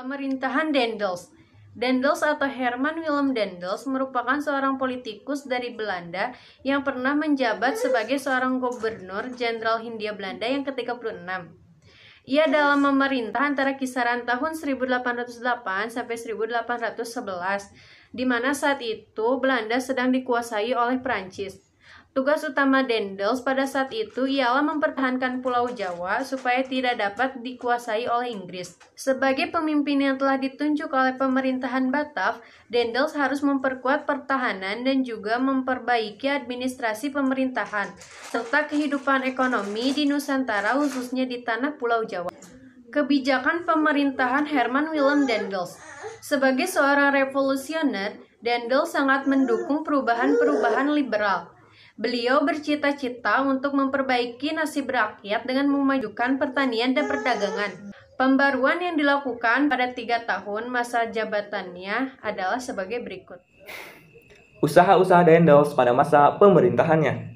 Pemerintahan Daendels. Daendels atau Herman Willem Daendels merupakan seorang politikus dari Belanda yang pernah menjabat sebagai seorang gubernur jenderal Hindia Belanda yang ke-36. Ia dalam memerintah antara kisaran tahun 1808 sampai 1811, di mana saat itu Belanda sedang dikuasai oleh Prancis. Tugas utama Daendels pada saat itu ialah mempertahankan Pulau Jawa supaya tidak dapat dikuasai oleh Inggris. Sebagai pemimpin yang telah ditunjuk oleh pemerintahan Batav, Daendels harus memperkuat pertahanan dan juga memperbaiki administrasi pemerintahan, serta kehidupan ekonomi di Nusantara khususnya di tanah Pulau Jawa. Kebijakan pemerintahan Herman Willem Daendels. Sebagai seorang revolusioner, Daendels sangat mendukung perubahan-perubahan liberal. Beliau bercita-cita untuk memperbaiki nasib rakyat dengan memajukan pertanian dan perdagangan. Pembaruan yang dilakukan pada 3 tahun masa jabatannya adalah sebagai berikut. Usaha-usaha Daendels pada masa pemerintahannya.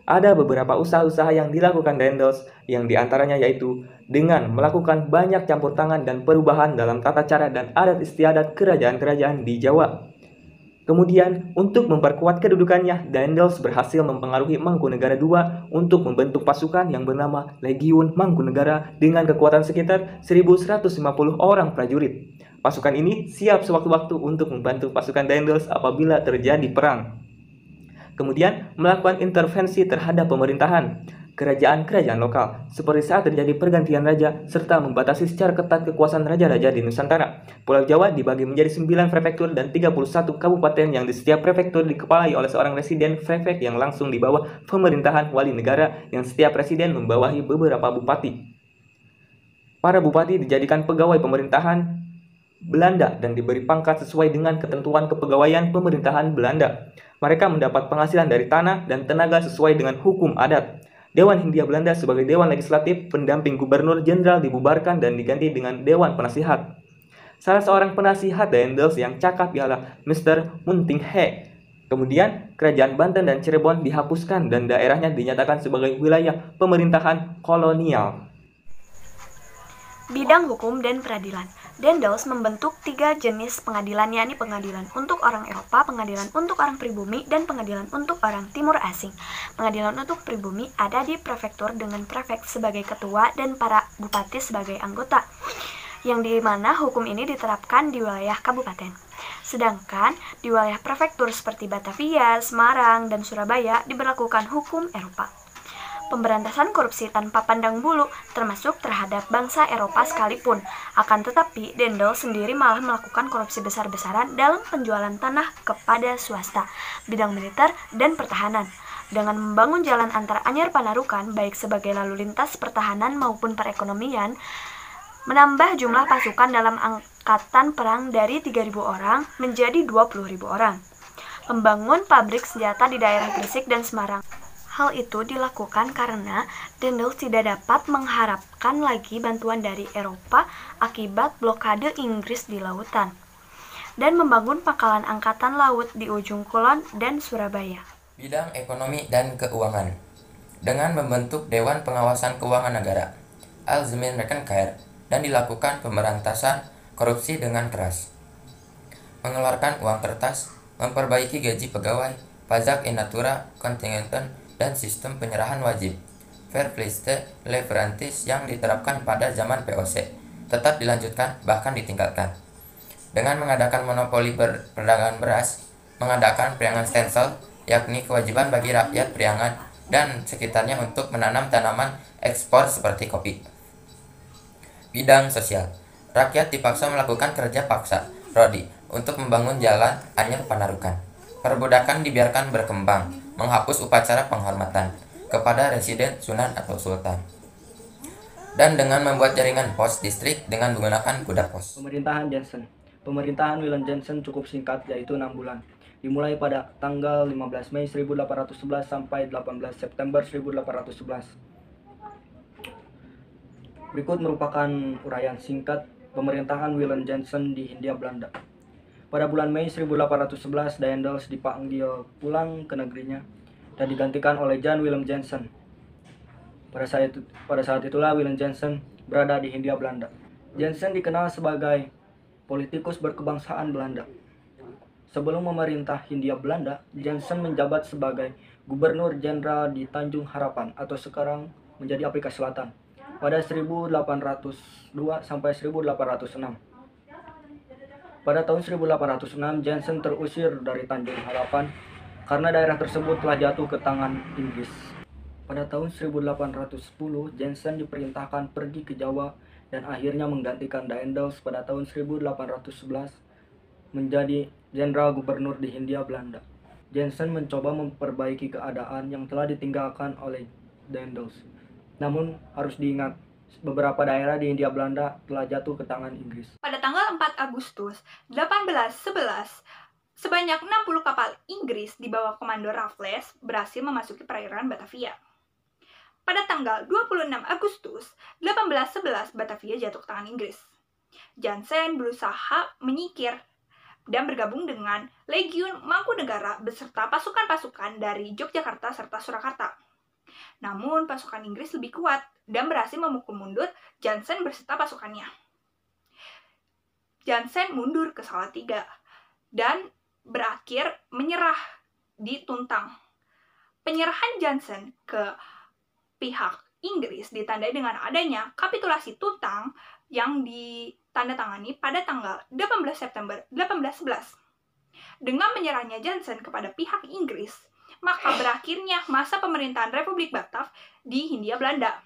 Ada beberapa usaha-usaha yang dilakukan Daendels, yang diantaranya yaitu dengan melakukan banyak campur tangan dan perubahan dalam tata cara dan adat istiadat kerajaan-kerajaan di Jawa. Kemudian, untuk memperkuat kedudukannya, Daendels berhasil mempengaruhi Mangkunegara II untuk membentuk pasukan yang bernama Legiun Mangkunegara dengan kekuatan sekitar 1.150 orang prajurit. Pasukan ini siap sewaktu-waktu untuk membantu pasukan Daendels apabila terjadi perang. Kemudian, melakukan intervensi terhadap pemerintahan kerajaan-kerajaan lokal, seperti saat terjadi pergantian raja, serta membatasi secara ketat kekuasaan raja-raja di Nusantara. Pulau Jawa dibagi menjadi 9 prefektur dan 31 kabupaten yang di setiap prefektur dikepalai oleh seorang residen prefek yang langsung di bawah pemerintahan wali negara, yang setiap residen membawahi beberapa bupati. Para bupati dijadikan pegawai pemerintahan Belanda dan diberi pangkat sesuai dengan ketentuan kepegawaian pemerintahan Belanda. Mereka mendapat penghasilan dari tanah dan tenaga sesuai dengan hukum adat. Dewan Hindia Belanda sebagai dewan legislatif pendamping gubernur jenderal dibubarkan dan diganti dengan dewan penasihat. Salah seorang penasihat Daendels yang cakap ialah Mr. Muntinghe. Kemudian, kerajaan Banten dan Cirebon dihapuskan dan daerahnya dinyatakan sebagai wilayah pemerintahan kolonial. Bidang hukum dan peradilan. Daendels membentuk 3 jenis pengadilan, yakni pengadilan untuk orang Eropa, pengadilan untuk orang pribumi, dan pengadilan untuk orang Timur Asing. Pengadilan untuk pribumi ada di prefektur dengan prefek sebagai ketua dan para bupati sebagai anggota, yang dimana hukum ini diterapkan di wilayah kabupaten. Sedangkan di wilayah prefektur seperti Batavia, Semarang, dan Surabaya diberlakukan hukum Eropa. Pemberantasan korupsi tanpa pandang bulu, termasuk terhadap bangsa Eropa sekalipun. Akan tetapi, Daendels sendiri malah melakukan korupsi besar-besaran dalam penjualan tanah kepada swasta, bidang militer, dan pertahanan. Dengan membangun jalan antara Anyar Panarukan, baik sebagai lalu lintas pertahanan maupun perekonomian, menambah jumlah pasukan dalam angkatan perang dari 3.000 orang menjadi 20.000 orang. Membangun pabrik senjata di daerah Gresik dan Semarang. Hal itu dilakukan karena Daendels tidak dapat mengharapkan lagi bantuan dari Eropa akibat blokade Inggris di lautan, dan membangun pangkalan angkatan laut di ujung kulon dan Surabaya. Bidang ekonomi dan keuangan. Dengan membentuk Dewan Pengawasan Keuangan Negara, Algemeen Rekenkair, dan dilakukan pemberantasan korupsi dengan keras. Mengeluarkan uang kertas, memperbaiki gaji pegawai, pajak in natura, kontingenten, dan sistem penyerahan wajib verpflichte leverantis yang diterapkan pada zaman VOC tetap dilanjutkan bahkan ditingkatkan dengan mengadakan monopoli perdagangan beras, mengadakan Priangan Stensel, yakni kewajiban bagi rakyat Priangan dan sekitarnya untuk menanam tanaman ekspor seperti kopi. Bidang sosial. Rakyat dipaksa melakukan kerja paksa Rodi untuk membangun jalan Anyar Panarukan. Perbudakan dibiarkan berkembang, menghapus upacara penghormatan kepada residen Sunan atau Sultan, dan dengan membuat jaringan pos distrik dengan menggunakan kuda pos. Pemerintahan Jensen. Pemerintahan Willem Jensen cukup singkat, yaitu 6 bulan. Dimulai pada tanggal 15 Mei 1811 sampai 18 September 1811. Berikut merupakan uraian singkat pemerintahan Willem Jensen di Hindia Belanda. Pada bulan Mei 1811, Daendels dipanggil pulang ke negerinya dan digantikan oleh Jan Willem Jensen. Pada saat itulah Willem Jensen berada di Hindia Belanda. Jensen dikenal sebagai politikus berkebangsaan Belanda. Sebelum memerintah Hindia Belanda, Jansen menjabat sebagai Gubernur Jenderal di Tanjung Harapan atau sekarang menjadi Afrika Selatan pada 1802 sampai 1806. Pada tahun 1806, Jansen terusir dari Tanjung Harapan karena daerah tersebut telah jatuh ke tangan Inggris. Pada tahun 1810, Jansen diperintahkan pergi ke Jawa dan akhirnya menggantikan Daendels pada tahun 1811 menjadi Jenderal Gubernur di Hindia Belanda. Jansen mencoba memperbaiki keadaan yang telah ditinggalkan oleh Daendels. Namun harus diingat, beberapa daerah di Hindia Belanda telah jatuh ke tangan Inggris. Pada tanggal 4 Agustus 1811, sebanyak 60 kapal Inggris di bawah komando Raffles berhasil memasuki perairan Batavia. Pada tanggal 26 Agustus 1811, Batavia jatuh ke tangan Inggris. Jansen berusaha menyingkir dan bergabung dengan Legiun Mangkunegara beserta pasukan-pasukan dari Yogyakarta serta Surakarta. Namun pasukan Inggris lebih kuat dan berhasil memukul mundur Jansen beserta pasukannya. Jansen mundur ke Salatiga dan berakhir menyerah di Tuntang. Penyerahan Jansen ke pihak Inggris ditandai dengan adanya kapitulasi Tuntang yang ditandatangani pada tanggal 18 September 1811. Dengan menyerahnya Jansen kepada pihak Inggris, maka berakhirnya masa pemerintahan Republik Batav di Hindia Belanda.